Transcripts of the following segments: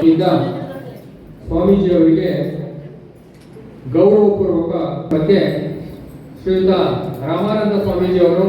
ಈಗ ಸ್ವಾಮೀಜಿಯವರಿಗೆ ಗೌರವಪೂರ್ವಕ ಮತ್ತೆ ಶ್ರೀಯುತ ರಾಮಾನಂದ ಸ್ವಾಮೀಜಿಯವರು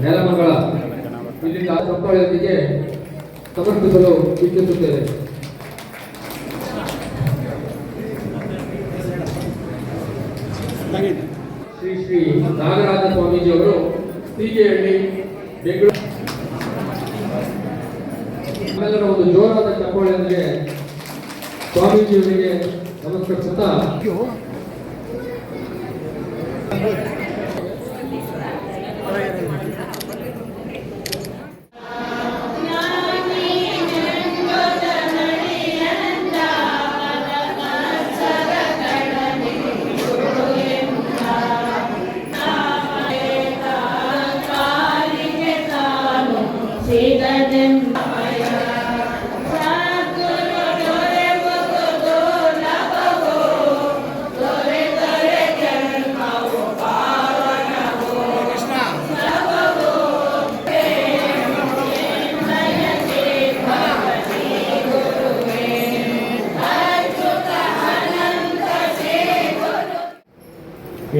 ನೆಲಮಂಗಲ ಇಲ್ಲಿಂದ ಚಪ್ಪಾಳೆಯೊಂದಿಗೆ ಸಮರ್ಪಿಸಲು ಇಚ್ಛಿಸುತ್ತೇವೆ. ಶ್ರೀ ಶ್ರೀ ನಾಗರಾಜ ಸ್ವಾಮೀಜಿಯವರು ತೀಗೆಹಳ್ಳಿ ಬೆಂಗಳೂರು. ನಮ್ಮೆಲ್ಲರ ಒಂದು ಜೋರಾದ ಚಪ್ಪಾಳೆಯೊಂದಿಗೆ ಸ್ವಾಮೀಜಿಯವರಿಗೆ ನಮಸ್ಕರಿಸುತ್ತಾ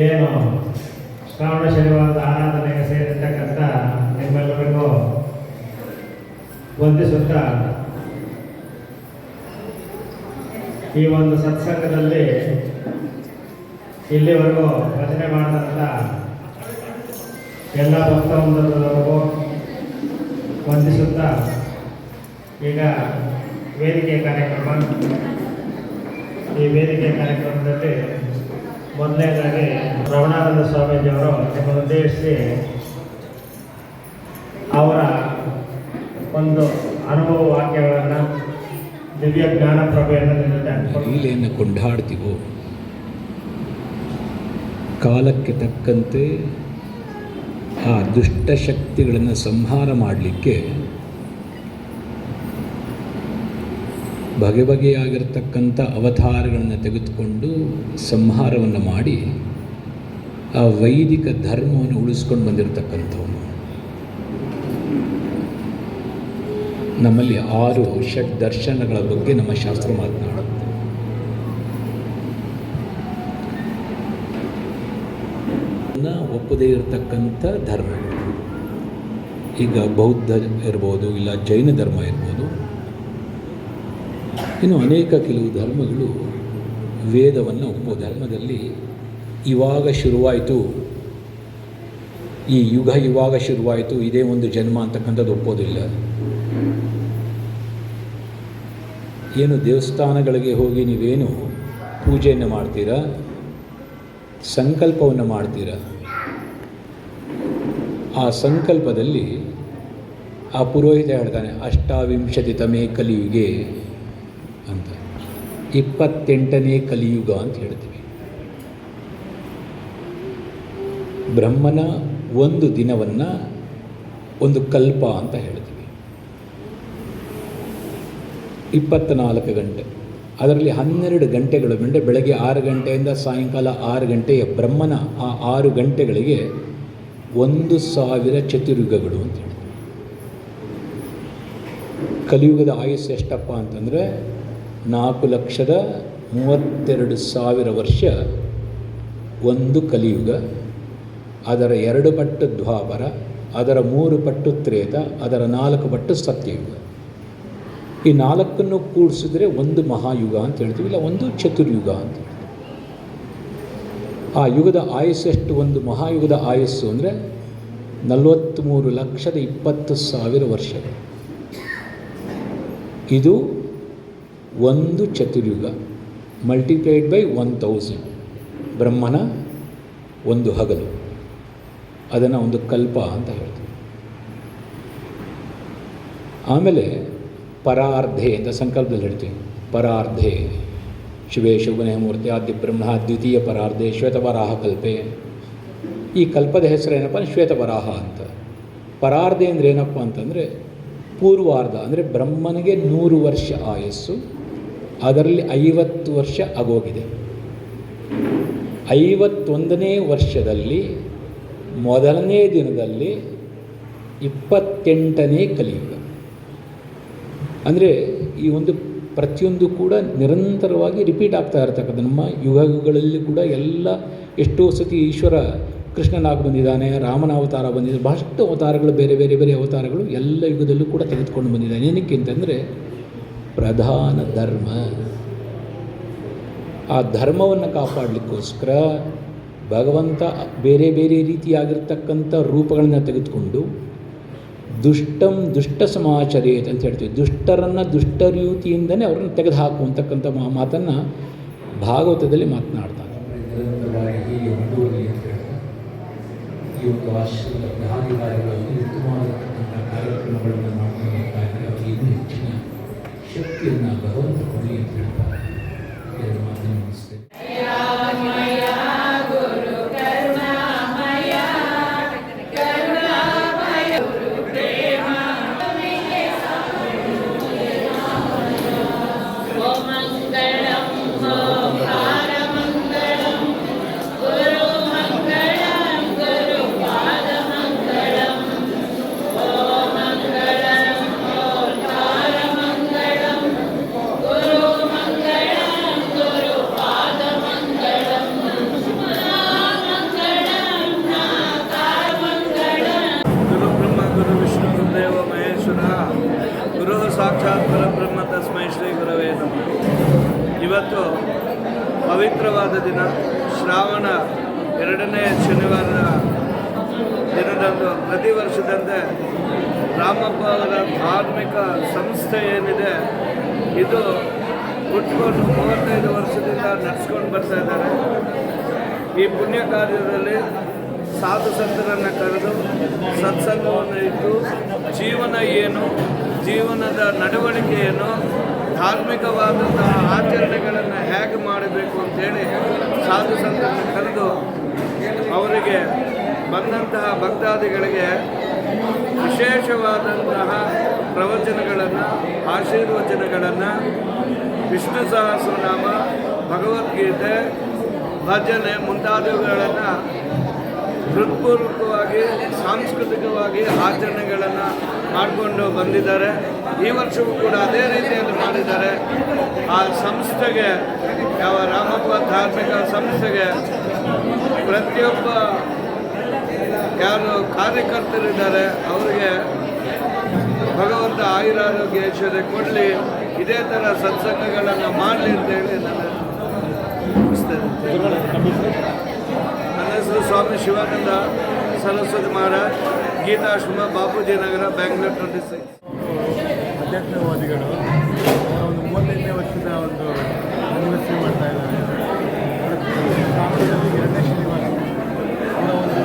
ಏನು ಶ್ರಾವಣ ಶನಿವಾರದ ಆರಾಧನೆಗೆ ಸೇರಿರ್ತಕ್ಕಂಥ ನಿಮ್ಮೆಲ್ಲರಿಗೂ ವಂದಿಸುತ್ತಾ ಈ ಒಂದು ಸತ್ಸಂಗದಲ್ಲಿ ಇಲ್ಲಿವರೆಗೂ ಭಜನೆ ಮಾಡಿದಂಥ ಎಲ್ಲ ಭಕ್ತವೃಂದದವರೆಗೂ ವಂದಿಸುತ್ತಾ ಈಗ ವೇದಿಕೆ ಕಾರ್ಯಕ್ರಮ. ಈ ವೇದಿಕೆ ಕಾರ್ಯಕ್ರಮದಲ್ಲಿ ಮೊದಲನೇದಾಗಿ ರಮಣಾನಂದ ಸ್ವಾಮೀಜಿಯವರು ನಿಮ್ಮನ್ನು ಉದ್ದೇಶಿಸಿ ಅವರ ಒಂದು ಅನುಭವ ವಾಕ್ಯಗಳನ್ನು ದಿವ್ಯ ಜ್ಞಾನ ಪ್ರಭೆಯನ್ನು ಲೀಲೆಯನ್ನು ಕೊಂಡಾಡ್ತೀವೋ ಕಾಲಕ್ಕೆ ತಕ್ಕಂತೆ ಆ ದುಷ್ಟಶಕ್ತಿಗಳನ್ನು ಸಂಹಾರ ಮಾಡಲಿಕ್ಕೆ ಬಗೆ ಬಗೆಯಾಗಿರ್ತಕ್ಕಂಥ ಅವತಾರಗಳನ್ನು ತೆಗೆದುಕೊಂಡು ಸಂಹಾರವನ್ನು ಮಾಡಿ ಆ ವೈದಿಕ ಧರ್ಮವನ್ನು ಉಳಿಸ್ಕೊಂಡು ಬಂದಿರತಕ್ಕಂಥವನು. ನಮ್ಮಲ್ಲಿ 6 ಷಡ್ ದರ್ಶನಗಳ ಬಗ್ಗೆ ನಮ್ಮ ಶಾಸ್ತ್ರ ಮಾತನಾಡುತ್ತೆ. ಒಪ್ಪದೇ ಇರತಕ್ಕಂಥ ಧರ್ಮ, ಈಗ ಬೌದ್ಧ ಇರ್ಬೋದು, ಇಲ್ಲ ಜೈನ ಧರ್ಮ ಇರ್ಬೋದು, ಇನ್ನು ಅನೇಕ ಕೆಲವು ಧರ್ಮಗಳು ವೇದವನ್ನು ಒಪ್ಪೋ ಧರ್ಮದಲ್ಲಿ ಇವಾಗ ಶುರುವಾಯಿತು, ಈ ಯುಗ ಇವಾಗ ಶುರುವಾಯಿತು, ಇದೇ ಒಂದು ಜನ್ಮ ಅಂತಕ್ಕಂಥದ್ದು ಒಪ್ಪೋದಿಲ್ಲ. ಏನು ದೇವಸ್ಥಾನಗಳಿಗೆ ಹೋಗಿ ನೀವೇನು ಪೂಜೆಯನ್ನು ಮಾಡ್ತೀರಾ, ಸಂಕಲ್ಪವನ್ನು ಮಾಡ್ತೀರಾ, ಆ ಸಂಕಲ್ಪದಲ್ಲಿ ಆ ಪುರೋಹಿತ ಹೇಳ್ತಾನೆ ಅಷ್ಟಾವಿಂಶತಿತಮೇ ಕಲಿಯುಗೆ ಅಂತ, 28ನೇ ಕಲಿಯುಗ ಅಂತ ಹೇಳ್ತೀವಿ. ಬ್ರಹ್ಮನ ಒಂದು ದಿನವನ್ನು ಒಂದು ಕಲ್ಪ ಅಂತ ಹೇಳ್ತೀವಿ. 24 ಗಂಟೆ, ಅದರಲ್ಲಿ 12 ಗಂಟೆಗಳು ಅಂದರೆ ಬೆಳಗ್ಗೆ 6 ಗಂಟೆಯಿಂದ ಸಾಯಂಕಾಲ 6 ಗಂಟೆಯ ಬ್ರಹ್ಮನ ಆ 6 ಗಂಟೆಗಳಿಗೆ 1000 ಚತುರ್ಯುಗಗಳು ಅಂತ ಹೇಳ್ತೀವಿ. ಕಲಿಯುಗದ ಆಯುಸ್ಸು ಎಷ್ಟಪ್ಪ ಅಂತಂದರೆ 4,32,000 ವರ್ಷ ಒಂದು ಕಲಿಯುಗ, ಅದರ 2 ಪಟ್ಟು ದ್ವಾಪರ, ಅದರ 3 ಪಟ್ಟು ತ್ರೇತ, ಅದರ 4 ಪಟ್ಟು ಸತ್ಯಯುಗ. ಈ 4ನ್ನು ಕೂಡಿಸಿದ್ರೆ ಒಂದು ಮಹಾಯುಗ ಅಂತ ಹೇಳ್ತೀವಿ, ಇಲ್ಲ ಒಂದು ಚತುರ್ಯುಗ ಅಂತ ಹೇಳ್ತೀವಿ. ಆ ಯುಗದ ಆಯುಸ್ಸು ಎಷ್ಟು? ಒಂದು ಮಹಾಯುಗದ ಆಯುಸ್ಸು ಅಂದರೆ 43,20,000 ವರ್ಷಗಳು. ಇದು ಒಂದು ಚತುರ್ಯುಗ ಮಲ್ಟಿಪ್ಲೈಡ್ ಬೈ 1000, ಬ್ರಹ್ಮನ ಒಂದು ಹಗಲು, ಅದನ್ನು ಒಂದು ಕಲ್ಪ ಅಂತ ಹೇಳ್ತೀವಿ. ಆಮೇಲೆ ಪರಾರ್ಧೆ ಅಂತ ಸಂಕಲ್ಪದಲ್ಲಿ ಹೇಳ್ತೀವಿ. ಪರಾರ್ಧೆ ಶಿವೇ ಶುಭನೇ ಮೂರ್ತಿ ಆದ್ಯ ಬ್ರಹ್ಮ ದ್ವಿತೀಯ ಪರಾರ್ಧೆ ಶ್ವೇತವರಾಹ ಕಲ್ಪೆ. ಈ ಕಲ್ಪದ ಹೆಸರು ಏನಪ್ಪ? ಶ್ವೇತವರಾಹ ಅಂತ. ಪರಾರ್ಧೆ ಅಂದರೆ ಏನಪ್ಪ ಅಂತಂದರೆ ಪೂರ್ವಾರ್ಧ, ಅಂದರೆ ಬ್ರಹ್ಮನಿಗೆ 100 ವರ್ಷ ಆಯಸ್ಸು, ಅದರಲ್ಲಿ 50 ವರ್ಷ ಆಗೋಗಿದೆ. 51ನೇ ವರ್ಷದಲ್ಲಿ ಮೊದಲನೇ ದಿನದಲ್ಲಿ 28ನೇ ಕಲಿಯುಗ. ಅಂದರೆ ಈ ಒಂದು ಪ್ರತಿಯೊಂದು ಕೂಡ ನಿರಂತರವಾಗಿ ರಿಪೀಟ್ ಆಗ್ತಾ ಇರತಕ್ಕಂಥ ನಮ್ಮ ಯುಗಗಳಲ್ಲಿ ಕೂಡ ಎಲ್ಲ ಎಷ್ಟೋ ಸತಿ ಈಶ್ವರ ಕೃಷ್ಣನಾಗಿ ಬಂದಿದ್ದಾನೆ, ರಾಮನ ಅವತಾರ ಬಂದಿದೆ, ಬಹಳಷ್ಟು ಅವತಾರಗಳು ಬೇರೆ ಬೇರೆ ಬೇರೆ ಅವತಾರಗಳು ಎಲ್ಲ ಯುಗದಲ್ಲೂ ಕೂಡ ತೆಗೆದುಕೊಂಡು ಬಂದಿದ್ದಾನೆ. ಏನಕ್ಕೆ ಅಂತಂದರೆ ಪ್ರಧಾನ ಧರ್ಮ, ಆ ಧರ್ಮವನ್ನು ಕಾಪಾಡಲಿಕ್ಕೋಸ್ಕರ ಭಗವಂತ ಬೇರೆ ಬೇರೆ ರೀತಿಯಾಗಿರ್ತಕ್ಕಂಥ ರೂಪಗಳನ್ನು ತೆಗೆದುಕೊಂಡು ದುಷ್ಟಂ ದುಷ್ಟ ಸಮಾಚರೇತ್ ಅಂತ ಹೇಳ್ತೀವಿ. ದುಷ್ಟರನ್ನು ದುಷ್ಟರೀತಿಯಿಂದಲೇ ಅವರನ್ನು ತೆಗೆದುಹಾಕುವಂತಕ್ಕಂಥ ಮಾತನ್ನು ಭಾಗವತದಲ್ಲಿ ಮಾತನಾಡ್ತಾರೆ. ಹೀಗೆ ಮುಂದುವರಿ ಅಂತ ಹೇಳ್ತಾರೆ. ಈ ಒಂದು ಆಶ್ರಮದ ಜ್ಞಾನಾಧಿಕಾರಿಗಳಲ್ಲಿ ಉತ್ತಮವಾದಂಥ ಕಾರ್ಯಕ್ರಮಗಳನ್ನು ಮಾಡ್ಕೊಂಡು ಬರ್ತಾ ಇದ್ದಾರೆ. ಅವರಿಗೆ ಇನ್ನೂ ಹೆಚ್ಚಿನ ಶಕ್ತಿಯನ್ನು ಭಗವಂತ ಕೊಡಲಿ ಅಂತ ಹೇಳ್ತಾರೆ. ಎರಡು ಮಾತನ್ನು ಮುಗಿಸ್ತೇನೆ. ಸಾಕ್ಷಾತ್ ಪರಬ್ರಹ್ಮ ತಸ್ಮೈ ಶ್ರೀ ಗುರವೇ ನಮಃ. ಇವತ್ತು ಪವಿತ್ರವಾದ ದಿನ, ಶ್ರಾವಣ 2ನೇ ಶನಿವಾರದ ದಿನದಂದು ಪ್ರತಿ ವರ್ಷದಂತೆ ರಾಮಪ್ಪ ಅವರ ಧಾರ್ಮಿಕ ಸಂಸ್ಥೆ ಏನಿದೆ ಇದು ಹುಟ್ಟುಕೊಂಡು 35 ವರ್ಷದಿಂದ ನಡೆಸ್ಕೊಂಡು ಬರ್ತಾ ಇದ್ದಾರೆ. ಈ ಪುಣ್ಯ ಕಾರ್ಯದಲ್ಲಿ ಸಾಧು ಸಂತರನ್ನು ಕರೆದು ಸತ್ಸಂಗವನ್ನು ಇಟ್ಟು ಜೀವನ ಏನು, ಜೀವನದ ನಡವಳಿಕೆ ಏನು, ಧಾರ್ಮಿಕವಾದಂತಹ ಆಚರಣೆಗಳನ್ನು ಹೇಗೆ ಮಾಡಬೇಕು ಅಂತೇಳಿ ಸಾಧು ಸಂತರನ್ನು ಕರೆದು ಅವರಿಗೆ ಬಂದಂತಹ ಭಕ್ತಾದಿಗಳಿಗೆ ವಿಶೇಷವಾದಂತಹ ಪ್ರವಚನಗಳನ್ನು, ಆಶೀರ್ವಚನಗಳನ್ನು, ವಿಷ್ಣು ಸಹಸ್ರನಾಮ, ಭಗವದ್ಗೀತೆ, ಭಜನೆ ಮುಂತಾದವುಗಳನ್ನು ಹೃತ್ಪೂರ್ವಕವಾಗಿ ಸಾಂಸ್ಕೃತಿಕವಾಗಿ ಆಚರಣೆಗಳನ್ನು ಮಾಡಿಕೊಂಡು ಬಂದಿದ್ದಾರೆ. ಈ ವರ್ಷವೂ ಕೂಡ ಅದೇ ರೀತಿಯಲ್ಲಿ ಮಾಡಿದ್ದಾರೆ. ಆ ಸಂಸ್ಥೆಗೆ, ಯಾವ ರಾಮಪ್ಪ ಧಾರ್ಮಿಕ ಸಂಸ್ಥೆಗೆ ಪ್ರತಿಯೊಬ್ಬ ಯಾರು ಕಾರ್ಯಕರ್ತರಿದ್ದಾರೆ ಅವರಿಗೆ ಭಗವಂತ ಆಯುರಾರೋಗ್ಯ ಐಶ್ವರ್ಯ ಕೊಡಲಿ, ಇದೇ ಥರ ಸತ್ಸಂಗಗಳನ್ನು ಮಾಡಲಿ ಅಂತೇಳಿ ನಾನು ನನ್ನ ಹೆಸರು ಸ್ವಾಮಿ ಶಿವಾನಂದ ಸರಸ್ವತಿ ಮಹಾರಾಜ್, ಗೀತಾಶ್ರಮ, ಬಾಪೂಜಿ ನಗರ, ಬೆಂಗಳೂರು 26. ಅಧ್ಯಾತ್ಮವಾದಿಗಳು ಒಂದು 35ನೇ ವರ್ಷದ ಒಂದು ಅನಿವರ್ಸರಿ ಮಾಡ್ತಾ ಇದ್ದಾರೆ. ಶ್ರಾವಣದಲ್ಲಿ 2ನೇ ಶನಿವಾರ ಅವರ ಒಂದು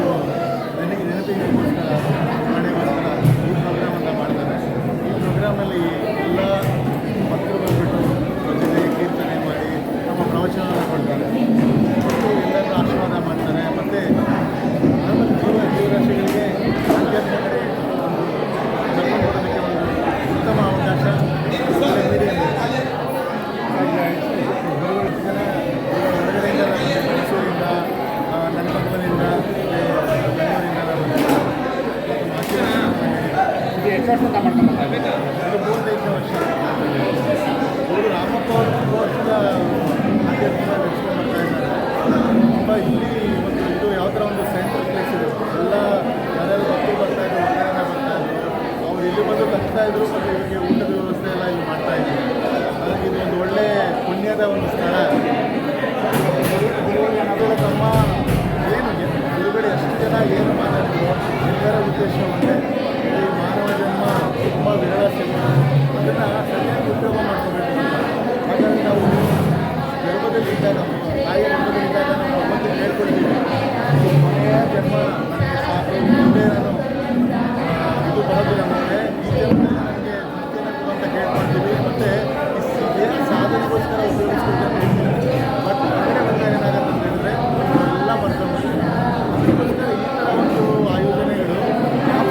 ನೆನಪಿಗೋಸ್ಕರ ನಾಳೆಗೋಸ್ಕರ ಈ ಪ್ರೋಗ್ರಾಮನ್ನು ಮಾಡ್ತಾರೆ. ಈ ಪ್ರೋಗ್ರಾಮಲ್ಲಿ ಎಲ್ಲ ಭಕ್ತರು ಬಂದುಬಿಟ್ಟು ಭಜನೆ ಕೀರ್ತನೆ ಮಾಡಿ ನಮ್ಮ ಪ್ರವಚನವನ್ನು ಕೊಡ್ತಾರೆ ಮತ್ತು ಎಲ್ಲರೂ ಆಶೀರ್ವಾದ ಮಾಡ್ತಾರೆ. ಮತ್ತು ಜೀವರಾಶಿಗಳಿಗೆ ಆಧ್ಯಾತ್ಮ ಕಡೆ ಕರ್ಕೊಂಡು ಕೊಡೋದಕ್ಕೆ ಒಂದು ಉತ್ತಮ ಅವಕಾಶ ಮೀಡಿಯಾ ಹೊರಗಡೆಯಿಂದ ಮೈಸೂರಿಂದ, ನನ್ನ ಮಕ್ಕಳಿಂದ, ಬೆಂಗಳೂರಿಂದ ಇದು 35ನೇ ವರ್ಷ. ಅವರು ರಾಮಪ್ಪ ಅವರು ತುಂಬ ವರ್ಷದ ಆಧ್ಯಾತ್ಮ ನಡೆಸ್ಕೊಂಡು ಬರ್ತಾ ಇದ್ದಾರೆ. ತುಂಬ ಇಲ್ಲಿ ಒಂದು ಇದು ಯಾವ ಥರ ಒಂದು ಸೆಂಟ್ರಲ್ ಪ್ಲೇಸ್ ಇದೆ. ಎಲ್ಲ ಯಾರ್ಯಾರು ಭಕ್ತರು ಬರ್ತಾ ಇದ್ರು, ಹೊರಗಡೆಯಿಂದ ಬರ್ತಾ ಇದ್ರು, ಅವ್ರು ಇಲ್ಲಿ ಬಂದು ತಗ್ತಾ ಇದ್ರು ಮತ್ತು ಇವರಿಗೆ ಊಟದ ವ್ಯವಸ್ಥೆ ಎಲ್ಲ ಇಲ್ಲಿ ಮಾಡ್ತಾ ಇದ್ರು. ಹಾಗಾಗಿ ಇದು ಒಂದು ಒಳ್ಳೆ ಪುಣ್ಯದ ಒಂದು ಸ್ಥಳ. ಗುರುಗಳು ತಮ್ಮ ಏನು ಗುರುಗಳು ಎಷ್ಟು ಜನ ಏನು ಮಾತಾಡಿದ್ರು ಎಲ್ಲರ ಉದ್ದೇಶ ಒಂದೇ, ಈ ಮಾನವ ಜನ್ಮ ತುಂಬ ವಿರಳ ಸಿಗುವ, ಅದನ್ನು ಸರಿಯಾಗಿ ಉಪಯೋಗ ಮಾಡ್ಕೋಬೇಕು ಅಂತ. ಹಾಗಾಗಿ ನಾವು ಗರ್ಭದಲ್ಲಿದ್ದಾಗ, ತಾಯಿ ಗರ್ಭದಲ್ಲಿದ್ದಾಗ ನಾವು ಭಗವಂತನಿಗೆ ಹೇಳ್ಕೊಡ್ತೀವಿ, ಕೊನೆಯ ಜನ್ಮ ನನಗೆ ಸಾಕು, ಮುಂದೆ ನಾನು ಇದು ಬರೋದಿಲ್ಲ, ಮತ್ತೆ ಈ ಜನ್ಮದಲ್ಲಿ ನನಗೆ ಮುಕ್ತಿಯನ್ನು ಕೊಡು ಅಂತ ಕೇಳ್ಕೊಳ್ತೀವಿ. ಮತ್ತು ಏನು ಸಾಧನೆಗೋಸ್ಕರ ಉಪಯೋಗಿಸ್ಕೊಳ್ತೀವಿ ಅಂತ ಹೇಳ್ತೀವಿ. ಬಟ್ ಹೊರಗಡೆ ಬಂದಾಗ ಏನಾಗುತ್ತೆ ಅಂತ ಹೇಳಿದ್ರೆ ಎಲ್ಲ ಬರ್ಕೊಂಡ್ಬರ್ತೀವಿ. ಅದಕ್ಕೋಸ್ಕರ ಈ ಥರ ಒಂದು ಆಯೋಜನೆಗಳು ಯಾವ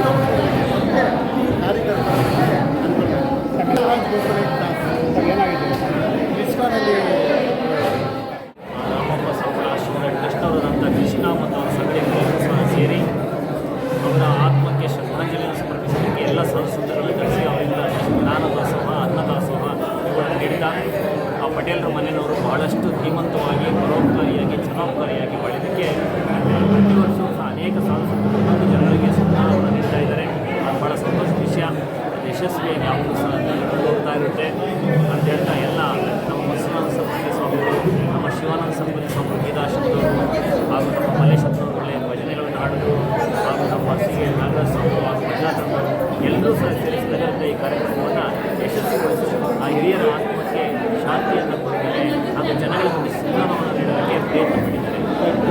ಎಲ್ಲರೂ ಸಹ ಸೇರಿಸಿ ನಗರದ ಈ ಕಾರ್ಯಕ್ರಮವನ್ನು ಯಶಸ್ವಿಗೊಳಿಸಿ ಆ ಹಿರಿಯರ ಆತ್ಮಕ್ಕೆ ಶಾಂತಿಯನ್ನು ಕೊಟ್ಟಿದ್ದಾರೆ ಹಾಗೂ ಜನಗಳ ಒಂದು ಸಂಭ್ರಮವನ್ನು ನೀಡೋದಕ್ಕೆ ಪ್ರಯತ್ನ ಮಾಡಿದ್ದಾರೆ.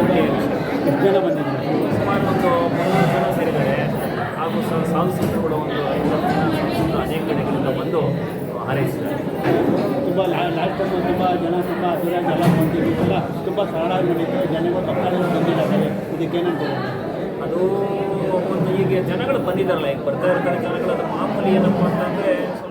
ಒಳ್ಳೆಯ ವಿಷಯ. ಎಷ್ಟು ಜನ ಬಂದಿದ್ದಾರೆ? ಸುಮಾರು ಒಂದು 300 ಜನ ಸೇರಿದ್ದಾರೆ ಹಾಗೂ ಸಾಂಸ್ಕೃತಿಗಳು ಒಂದು 50 ಜನ ಸಾಂಸ್ಕೃತಿಕ ಅನೇಕ ಕಡೆಗಳಿಂದ ಬಂದು ಹಾರೈಸಿದ್ದಾರೆ. ತುಂಬ ಲಾಸ್ಟ್ ಟೈಮ್ ತುಂಬ ಜನ ತುಂಬ ಅದ್ದೂರಿಯಾಗಿ ಎಲ್ಲ ಬಂದಿದ್ದೀವಲ್ಲ, ತುಂಬ ಸರಳಾಗಿ ನಡೀತು, ಜನಗಳು ಭಕ್ತಾದಿಗಳು ಬಂದಿದ್ದಾರೆ. ಇದಕ್ಕೇನಂತಾರೆ? ಅದು ಒಂದು ಈಗ ಜನಗಳು ಬಂದಿದ್ದಾರಲ್ಲ, ಈಗ ಬರ್ತಾ ಇರ್ತಾರೆ ಜನಗಳು. ಅದು ಮಾಮೂಲಿ ಏನಪ್ಪ ಅಂತಂದರೆ ಸ್ವಲ್ಪ